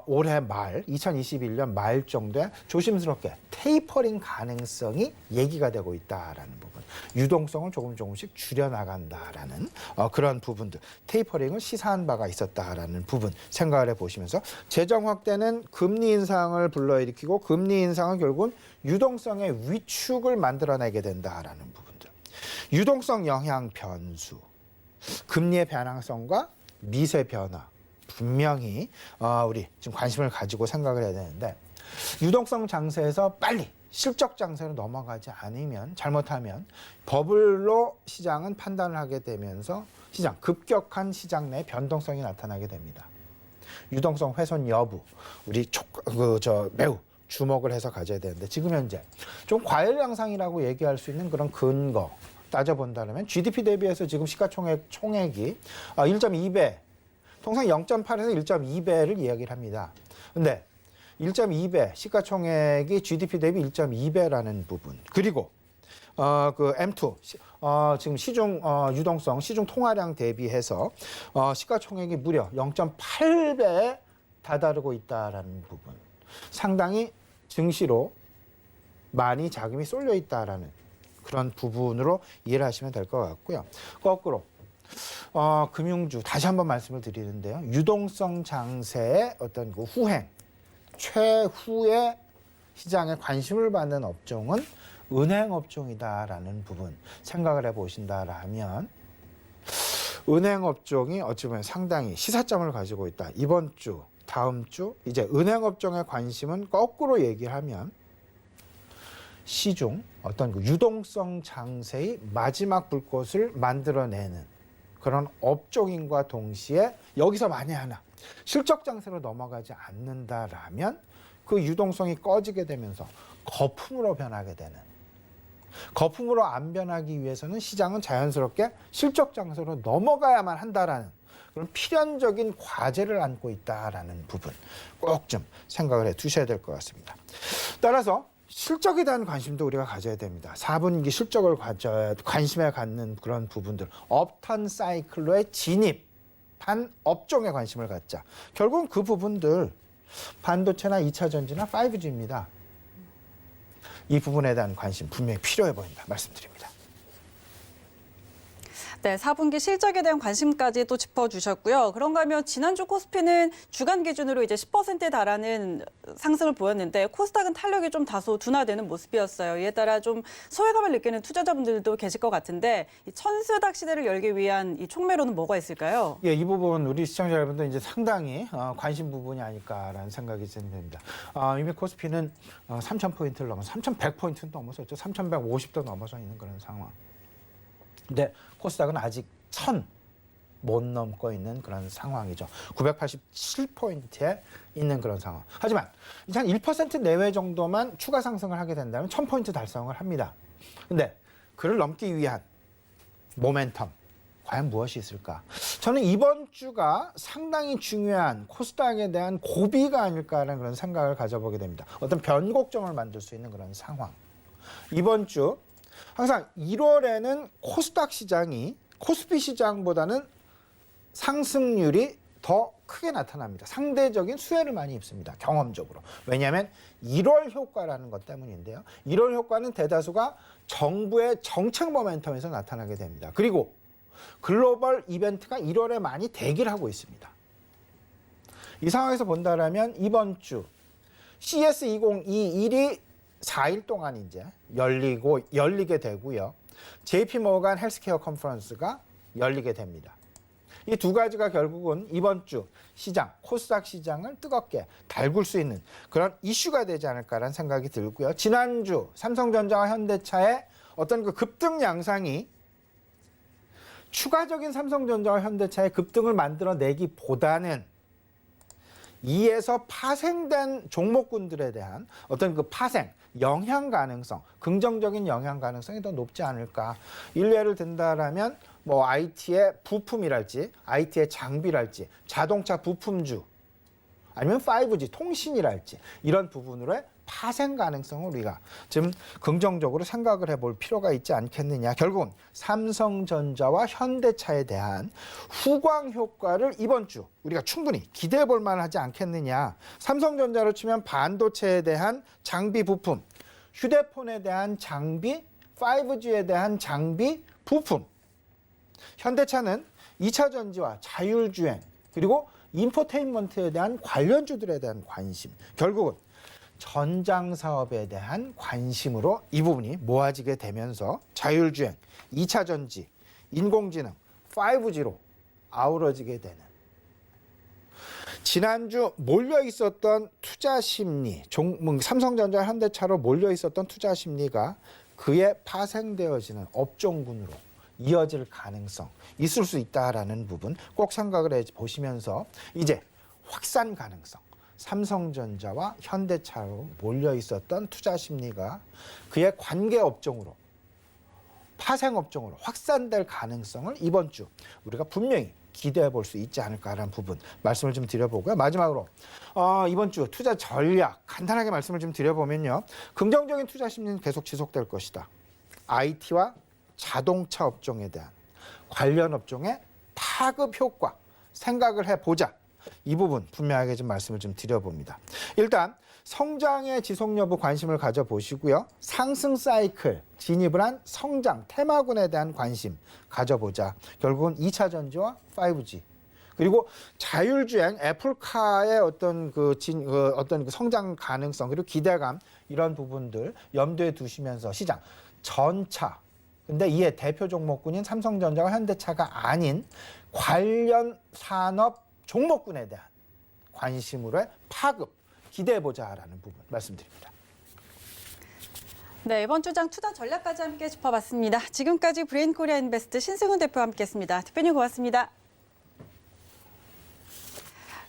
올해 말 2021년 말 정도에 조심스럽게 테이퍼링 가능성이 얘기가 되고 있다라는 부분, 유동성을 조금씩 줄여나간다라는 그런 부분들, 테이퍼링을 시사한 바가 있었다라는 부분 생각을 해보시면서, 재정 확대는 금리 인상을 불러일으키고, 금리 인상은 결국은 유동성의 위축을 만들어내게 된다라는 부분들, 유동성 영향 변수, 금리의 변화성과 미세 변화, 분명히 우리 지금 관심을 가지고 생각을 해야 되는데, 유동성 장세에서 빨리 실적 장세로 넘어가지 않으면, 잘못하면 버블로 시장은 판단을 하게 되면서 급격한 시장 내 변동성이 나타나게 됩니다. 유동성 훼손 여부, 우리 매우 주목을 해서 가져야 되는데, 지금 현재 좀 과열 양상이라고 얘기할 수 있는 그런 근거 따져본다면, GDP 대비해서 지금 시가총액이 1.2배, 통상 0.8에서 1.2배를 이야기를 합니다. 근데 1.2배, 시가총액이 GDP 대비 1.2배라는 부분, 그리고 그 M2 지금 시중 유동성 시중 통화량 대비해서 시가총액이 무려 0.8배에 다다르고 있다라는 부분. 상당히 증시로 많이 자금이 쏠려 있다라는 그런 부분으로 이해를 하시면 될 것 같고요. 거꾸로 금융주 다시 한번 말씀을 드리는데요. 유동성 장세의 어떤 그 후행, 최후의 시장에 관심을 받는 업종은 은행 업종이다라는 부분 생각을 해보신다라면 은행 업종이 어찌 보면 상당히 시사점을 가지고 있다. 이번 주, 다음 주 이제 은행 업종의 관심은 거꾸로 얘기하면 시중 어떤 그 유동성 장세의 마지막 불꽃을 만들어내는 그런 업종인과 동시에 여기서 만에 하나 실적 장세로 넘어가지 않는다라면 그 유동성이 꺼지게 되면서 거품으로 변하게 되는, 거품으로 안 변하기 위해서는 시장은 자연스럽게 실적 장세로 넘어가야만 한다라는 그런 필연적인 과제를 안고 있다라는 부분 꼭 좀 생각을 해 두셔야 될 것 같습니다. 따라서 실적에 대한 관심도 우리가 가져야 됩니다. 4분기 실적을 관심에 갖는 그런 부분들, 업턴 사이클로의 진입한 업종에 관심을 갖자. 결국은 그 부분들 반도체나 2차 전지나 5G입니다. 이 부분에 대한 관심 분명히 필요해 보인다 말씀드립니다. 네, 4분기 실적에 대한 관심까지 또 짚어주셨고요. 그런가 하면 지난주 코스피는 주간 기준으로 이제 10%에 달하는 상승을 보였는데 코스닥은 탄력이 좀 다소 둔화되는 모습이었어요. 이에 따라 좀 소외감을 느끼는 투자자분들도 계실 것 같은데 이 천수닥 시대를 열기 위한 이 촉매로는 뭐가 있을까요? 예, 이 부분 우리 시청자 여러분들 이제 상당히 관심 부분이 아닐까라는 생각이 듭니다. 이미 코스피는 3,000포인트를 넘어서 3,100포인트는 넘어섰죠. 3,150도 넘어서 있는 그런 상황. 근데 코스닥은 아직 1,000 못 넘고 있는 그런 상황이죠. 987포인트에 있는 그런 상황. 하지만 한 1% 내외 정도만 추가 상승을 하게 된다면 1,000포인트 달성을 합니다. 근데 그를 넘기 위한 모멘텀 과연 무엇이 있을까? 저는 이번 주가 상당히 중요한 코스닥에 대한 고비가 아닐까라는 그런 생각을 가져보게 됩니다. 어떤 변곡점을 만들 수 있는 그런 상황. 이번 주 항상 1월에는 코스닥 시장이 코스피 시장보다는 상승률이 더 크게 나타납니다. 상대적인 수혜를 많이 입습니다. 경험적으로. 왜냐하면 1월 효과라는 것 때문인데요. 1월 효과는 대다수가 정부의 정책 모멘텀에서 나타나게 됩니다. 그리고 글로벌 이벤트가 1월에 많이 대기를 하고 있습니다. 이 상황에서 본다라면 이번 주 CS2021이 4일 동안 이제 열리게 되고요. JP 모건 헬스케어 컨퍼런스가 열리게 됩니다. 이 두 가지가 결국은 이번 주 시장, 코스닥 시장을 뜨겁게 달굴 수 있는 그런 이슈가 되지 않을까라는 생각이 들고요. 지난주 삼성전자와 현대차의 어떤 그 급등 양상이 추가적인 삼성전자와 현대차의 급등을 만들어내기보다는 이에서 파생된 종목군들에 대한 어떤 그 파생, 영향 가능성, 긍정적인 영향 가능성이 더 높지 않을까. 일례를 든다라면 뭐 IT의 부품이랄지, IT의 장비랄지, 자동차 부품주, 아니면 5G 통신이랄지 이런 부분으로의 파생 가능성을 우리가 지금 긍정적으로 생각을 해볼 필요가 있지 않겠느냐. 결국은 삼성전자와 현대차에 대한 후광 효과를 이번 주 우리가 충분히 기대해 볼 만하지 않겠느냐. 삼성전자로 치면 반도체에 대한 장비 부품, 휴대폰에 대한 장비, 5G에 대한 장비, 부품. 현대차는 2차 전지와 자율주행 그리고 인포테인먼트에 대한 관련주들에 대한 관심. 결국은 전장 사업에 대한 관심으로 이 부분이 모아지게 되면서 자율주행, 2차 전지, 인공지능, 5G로 아우러지게 되는 지난주 몰려 있었던 투자 심리, 삼성전자, 현대차로 몰려 있었던 투자 심리가 그에 파생되어지는 업종군으로 이어질 가능성 있을 수 있다라는 부분 꼭 생각을 해 보시면서 이제 확산 가능성, 삼성전자와 현대차로 몰려 있었던 투자 심리가 그의 관계 업종으로 파생 업종으로 확산될 가능성을 이번 주 우리가 분명히 기대해 볼 수 있지 않을까라는 부분 말씀을 좀 드려보고요. 마지막으로 이번 주 투자 전략 간단하게 말씀을 좀 드려보면요. 긍정적인 투자 심리는 계속 지속될 것이다. IT와 자동차 업종에 대한 관련 업종의 파급 효과 생각을 해보자. 이 부분 분명하게 좀 말씀을 좀 드려봅니다. 일단 성장의 지속 여부 관심을 가져보시고요. 상승 사이클 진입을 한 성장 테마군에 대한 관심 가져보자. 결국은 2차 전지와 5G 그리고 자율주행 애플카의 어떤 어떤 그 성장 가능성 그리고 기대감 이런 부분들 염두에 두시면서 시장 전차 근데 이에 대표 종목군인 삼성전자와 현대차가 아닌 관련 산업 종목군에 대한 관심으로의 파급 기대해보자라는 부분 말씀드립니다. 네, 이번 주장 투자 전략까지 함께 짚어봤습니다. 지금까지 브레인코리아 인베스트 신승훈 대표와 함께했습니다. 대표님 고맙습니다.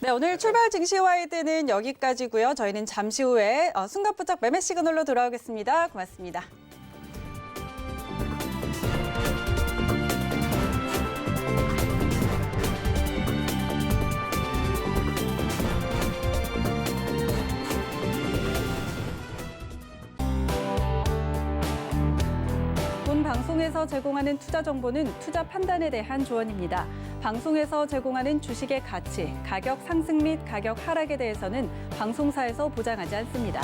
네, 오늘 출발 증시 와이드는 여기까지고요. 저희는 잠시 후에 순간부적 매매 시그널로 돌아오겠습니다. 고맙습니다. 본 방송에서 제공하는 투자 정보는 투자 판단에 대한 조언입니다. 방송에서 제공하는 주식의 가치, 가격 상승 및 가격 하락에 대해서는 방송사에서 보장하지 않습니다.